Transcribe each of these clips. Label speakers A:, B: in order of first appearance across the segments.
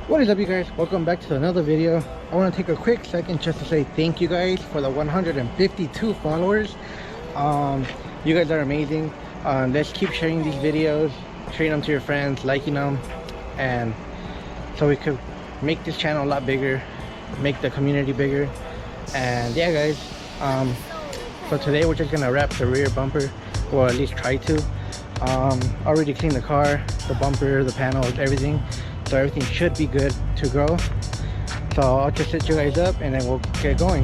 A: What is up, you guys? Welcome back to another video. I want to take a quick second just to say thank you guys for the 152 followers. You guys are amazing. Let's keep sharing these videos, sharing them to your friends, liking them, and so we could make this channel a lot bigger, make the community bigger. And yeah, guys, so today we're just gonna wrap the rear bumper, or at least try to. Already cleaned the car, the bumper, the panels, everything, so everything should be good to go. So I'll just set you guys up and then we'll get going.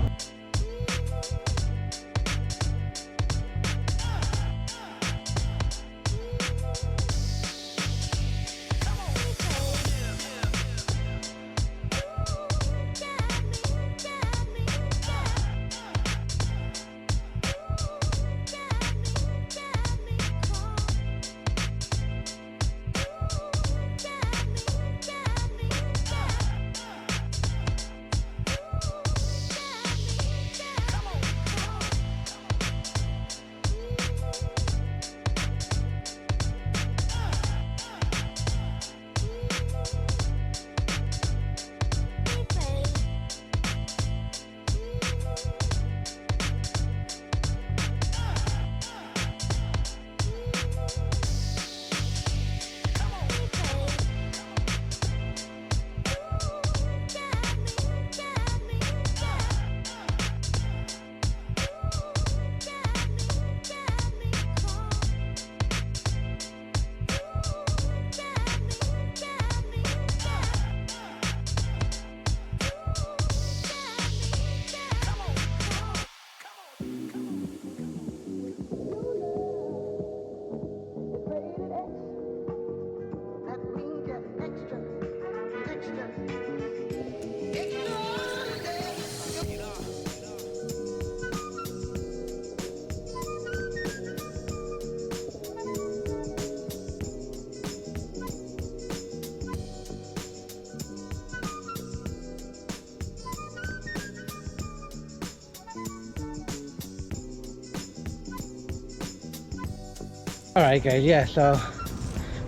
A: Alright guys, yeah, so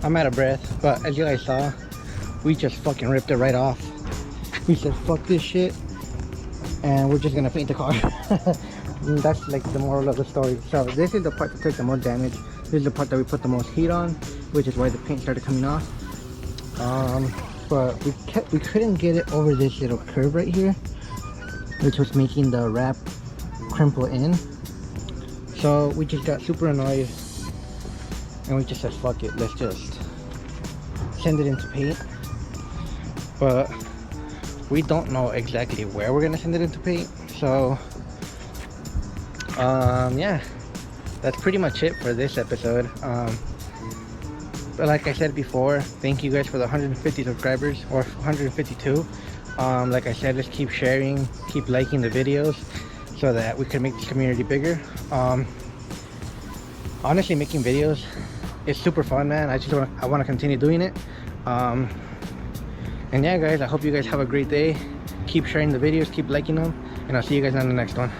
A: I'm out of breath, but as you guys saw, we just fucking ripped it right off. We said fuck this shit and we're just gonna paint the car. That's like the moral of the story. So this is the part that took the most damage. This is the part that we put the most heat on, which is why the paint started coming off. But we couldn't get it over this little curve right here, which was making the wrap crimple in. So we just got super annoyed and we just said fuck it, let's just send it into paint. But we don't know exactly where we're gonna send it into paint, so yeah, that's pretty much it for this episode. But like I said before, thank you guys for the 150 subscribers, or 152. Like I said, let's keep sharing, keep liking the videos so that we can make this community bigger. Honestly, making videos is super fun, man. I want to continue doing it. And yeah guys, I hope you guys have a great day. Keep sharing the videos, keep liking them, and I'll see you guys on the next one.